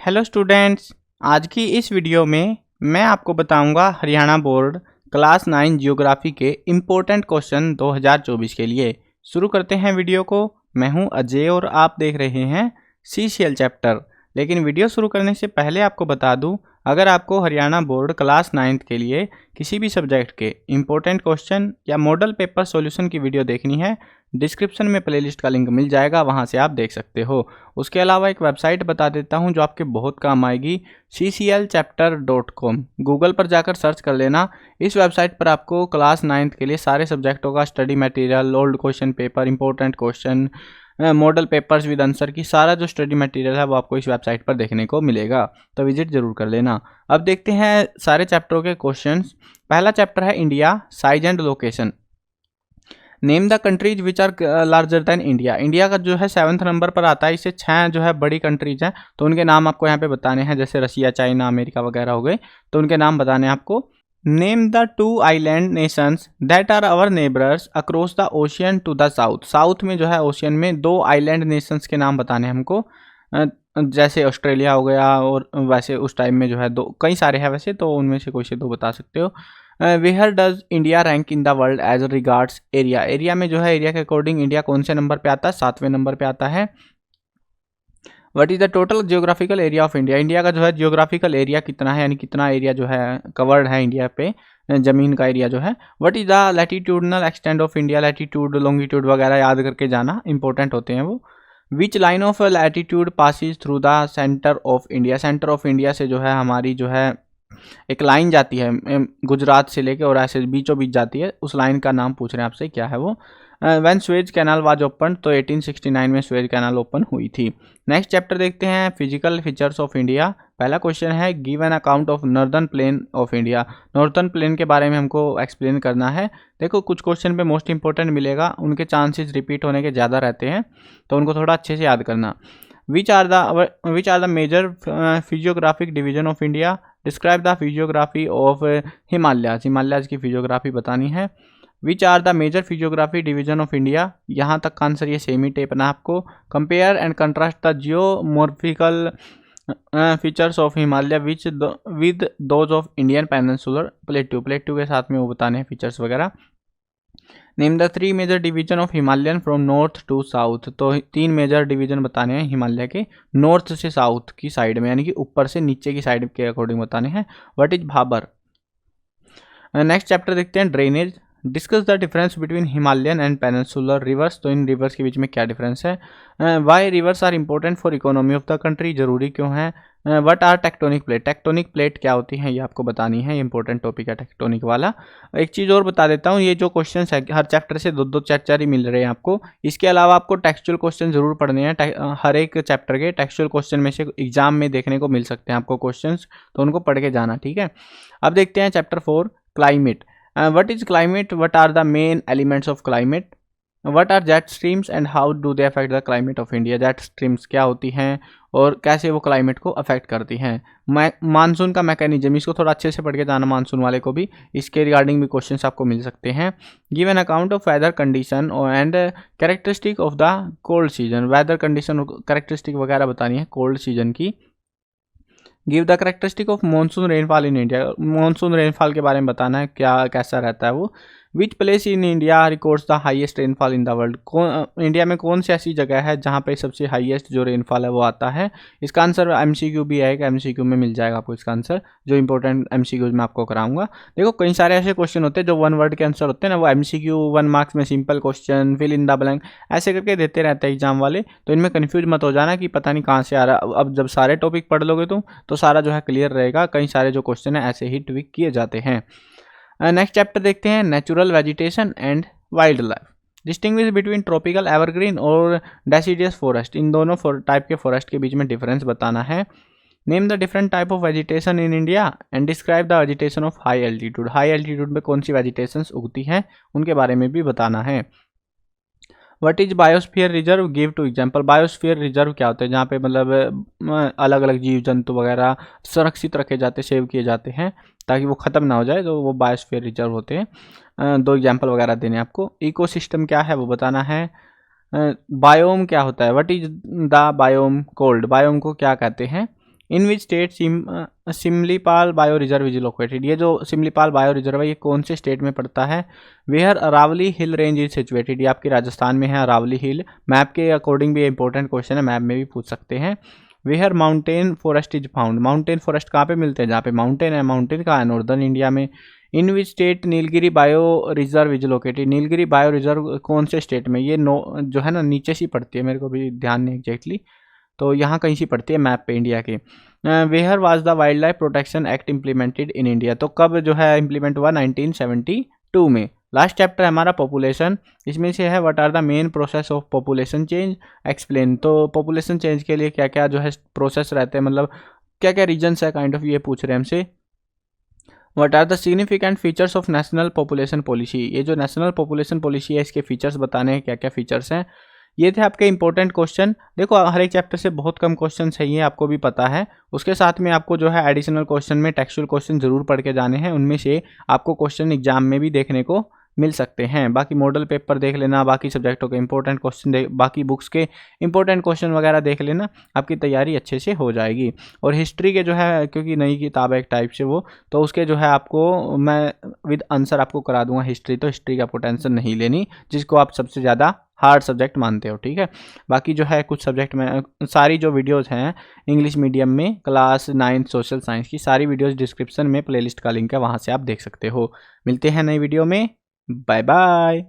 Hello students, आज की इस वीडियो में मैं आपको बताऊंगा हरियाणा बोर्ड क्लास 9 जियोग्राफी के इम्पोर्टेंट क्वेश्चन 2024 के लिए। शुरू करते हैं वीडियो को। मैं हूं अजय और आप देख रहे हैं सीसीएल चैप्टर। लेकिन वीडियो शुरू करने से पहले आपको बता दूं, अगर आपको हरियाणा बोर्ड क्लास 9 के लिए किसी भी सब्जेक्ट के इम्पोर्टेंट क्वेश्चन या मॉडल पेपर सॉल्यूशन की वीडियो देखनी है, डिस्क्रिप्शन में प्लेलिस्ट का लिंक मिल जाएगा, वहां से आप देख सकते हो। उसके अलावा एक वेबसाइट बता देता हूं जो आपके बहुत काम आएगी, cclchapter.com। गूगल पर जाकर सर्च कर लेना। इस वेबसाइट पर आपको क्लास 9 के लिए सारे सब्जेक्टों का study material, old question paper, important question, model papers with answer की सारा जो स्टडी मटेरियल है वो आपको इस वेबसाइट पर देखने को मिलेगा, तो विजिट जरूर कर लेना। अब देखते हैं सारे चैप्टरों के क्वेश्चंस। पहला चैप्टर है India, size and location. Name the countries which are larger than India. India का जो है 7th नंबर पर आता है। इससे 6 जो है बड़ी कंट्रीज हैं, तो उनके नाम आपको यहाँ पे बताने हैं, जैसे रशिया, चाइना, अमेरिका वगैरह हो गए, तो उनके नाम बताने हैं आपको। Name the 2 island nations that are our neighbours across the ocean to the south. South में जो है ओशियन में 2 आइलैंड नेशंस के नाम बताने हैं हमको, जैसे ऑस्ट्रेलिया हो गया, और वैसे उस टाइम में जो है कई सारे हैं वैसे, तो उनमें से कोई से 2 बता सकते हो। Where does India rank in the world as regards area. Area में जो है एरिया के अकॉर्डिंग इंडिया कौन से नंबर पे आता है? 7वें नंबर पे आता है। What is the total geographical area of India. India का जो है जियोग्राफिकल एरिया कितना है, यानी कितना एरिया जो है कवर्ड है इंडिया पे, जमीन का एरिया जो है। What is the latitudinal extend of India. Latitude, longitude वगैरह याद करके जाना, इंपॉर्टेंट होते हैं वो। Which line of latitude passes through the centre of India. Centre of India से जो है हमारी जो है एक लाइन जाती है गुजरात से लेके, और ऐसे बीचों बीच जाती है, उस लाइन का नाम पूछ रहे हैं आपसे, क्या है वो। When Suez canal was open, तो 1869 में स्वेज कैनाल ओपन हुई थी। नेक्स्ट चैप्टर देखते हैं, फिजिकल फीचर्स ऑफ इंडिया। पहला क्वेश्चन है, give an account of northern plain of India. Northern plain के बारे में हमको एक्सप्लेन करना है। देखो कुछ क्वेश्चन पे मोस्ट इंपॉर्टेंट मिलेगा, उनके चांसेस रिपीट होने के ज़्यादा रहते हैं, तो उनको थोड़ा अच्छे से याद करना। Which are the major physiographic division of India. Describe the physiography of Himalayas. Himalayas की फिजियोग्राफी बतानी है। Which are the major physiography division of India. यहाँ तक का आंसर ये सेम ही टेप ना आपको। Compare and contrast the geomorphical features of Himalaya with those of Indian peninsular plateau. Plateau के साथ में वो बताने हैं फीचर्स वगैरह। Name the 3 major division of Himalayan from north to south. तो 3 मेजर डिवीजन बताने हैं हिमालय के, नॉर्थ से साउथ की साइड में, यानी कि ऊपर से नीचे की साइड के अकॉर्डिंग बताने हैं। What is Bhabar. Next chapter देखते हैं, drainage. Discuss the difference between Himalayan and peninsular rivers. तो इन रिवर्स के बीच में क्या डिफरेंस है। Why rivers are important for economy of the country. जरूरी क्यों है। What are tectonic plate. Tectonic plate क्या होती है ये आपको बतानी है, इंपॉर्टेंट टॉपिक है टेक्टोनिक वाला। एक चीज़ और बता देता हूँ, ये जो क्वेश्चन है हर चैप्टर से 2-2 4-4 ही मिल रहे हैं आपको। इसके अलावा आपको टेक्सचुअल क्वेश्चन जरूर पढ़ने हैं। हर एक चैप्टर के टेक्सचुअल क्वेश्चन में से एग्जाम में देखने को मिल सकते हैं आपको क्वेश्चन, तो उनको पढ़ के जाना, ठीक है। अब देखते हैं chapter 4, climate. What is climate? What are the main elements of climate? What are jet streams and how do they affect the climate of India? Jet streams क्या होती हैं और कैसे वो क्लाइमेट को अफेक्ट करती हैं। मानसून का मैकेनिज्म, इसको थोड़ा अच्छे से पढ़ के जाना, मानसून वाले को भी, इसके रिगार्डिंग भी क्वेश्चंस आपको मिल सकते हैं। Give an account of weather condition and characteristic of the cold season. Weather condition और कैरेक्टरिस्टिक वगैरह बतानी है कोल्ड सीजन की। Give the characteristic of monsoon rainfall in India. Monsoon rainfall के बारे में बताना है, क्या कैसा रहता है वो। Which place in India records the highest rainfall in the world. India में कौन सी ऐसी जगह है जहाँ पे सबसे हाईएस्ट जो रेनफॉल है वो आता है। इसका आंसर एमसीक्यू भी आएगा, एमसीक्यू में मिल जाएगा आपको इसका आंसर, जो इंपॉर्टेंट एमसीक्यूज में आपको कराऊंगा। देखो कई सारे ऐसे क्वेश्चन होते हैं जो 1 वर्ड के आंसर होते हैं ना, वो एमसीक्यू 1 मार्क्स में simple question, fill in the blank ऐसे करके देते रहते हैं एग्जाम वाले, तो इनमें कन्फ्यूज मत हो जाना कि पता नहीं कहाँ से आ रहा है। अब जब सारे टॉपिक पढ़ लोगे तुम तो सारा जो है क्लियर रहेगा। कई सारे जो क्वेश्चन है ऐसे ही ट्विक किए जाते हैं। नेक्स्ट चैप्टर देखते हैं, natural vegetation and wild life. Distinguish between tropical evergreen और डेसिडियस फॉरेस्ट। इन दोनों टाइप के फॉरेस्ट के बीच में डिफरेंस बताना है। Name the different type of vegetation in India and describe the vegetation of high altitude. High altitude में कौन सी वेजिटेशंस उगती हैं उनके बारे में भी बताना है। What is biosphere reserve, give two example. Biosphere reserve क्या होता है, जहाँ पे मतलब अलग अलग जीव जंतु वगैरह सुरक्षित रखे जाते, सेव किए जाते हैं ताकि वो ख़त्म ना हो जाए, तो वो बायोस्फीयर रिजर्व होते हैं। 2 एग्जाम्पल वगैरह देने आपको। इकोसिस्टम क्या है वो बताना है। बायोम क्या होता है, what is the biome called. Biome को क्या कहते हैं। In which state Similipal bio reserve is located. ये जो सिमलीपाल बायो रिजर्व है ये कौन से स्टेट में पड़ता है? Where Aravalli hill range is situated, ये आपकी राजस्थान में है अरावली हिल। मैप के अकॉर्डिंग भी इंपॉर्टेंट क्वेश्चन है, मैप में भी पूछ सकते हैं। Where mountain forest is found, mountain forest कहाँ पे मिलते हैं? जहाँ पे माउंटेन है। माउंटेन कहाँ है? नॉर्दर्न इंडिया में। In which state Nilgiri bio reserve is located, Nilgiri bio reserve कौन से स्टेट में? ये जो है ना नीचे सी पड़ती है, मेरे को भी ध्यान नहीं एग्जैक्टली, तो यहाँ कहीं सी पड़ती है मैप पे इंडिया के। Where was the wildlife protection act implemented in India, तो कब जो है इम्प्लीमेंट हुआ? 1972 में। लास्ट चैप्टर है हमारा पॉपुलेशन, इसमें से है what are the main process of population change explain. तो पॉपुलेशन चेंज के लिए क्या क्या जो है प्रोसेस रहते हैं, मतलब क्या क्या रीजन्स है काइंड ऑफ, ये पूछ रहे हैं हमसे। What are the significant features of national population policy, ये जो नेशनल पॉपुलेशन पॉलिसी है इसके फीचर्स बताने हैं, क्या क्या फीचर्स हैं। ये थे आपके इंपॉर्टेंट क्वेश्चन। देखो हर एक चैप्टर से बहुत कम क्वेश्चन है, ये आपको भी पता है। उसके साथ में आपको जो है एडिशनल क्वेश्चन में टेक्सचुअल क्वेश्चन जरूर पढ़ के जाने हैं, उनमें से आपको क्वेश्चन एग्जाम में भी देखने को मिल सकते हैं। बाकी मॉडल पेपर देख लेना, बाकी सब्जेक्टों के इंपॉर्टेंट क्वेश्चन बाकी बुक्स के इंपॉर्टेंट क्वेश्चन वगैरह देख लेना, आपकी तैयारी अच्छे से हो जाएगी। और हिस्ट्री के जो है, क्योंकि नई किताब है एक टाइप से वो, तो उसके जो है आपको मैं विद आंसर आपको करा दूंगा हिस्ट्री, तो हिस्ट्री का आपको टेंशन नहीं लेनी, जिसको आप सबसे ज़्यादा हार्ड सब्जेक्ट मानते हो, ठीक है। बाकी जो है कुछ सब्जेक्ट में सारी जो वीडियोस हैं इंग्लिश मीडियम में क्लास 9 सोशल साइंस की सारी वीडियोस डिस्क्रिप्शन में प्लेलिस्ट का लिंक है, वहाँ से आप देख सकते हो। मिलते हैं नई वीडियो में, बाय बाय।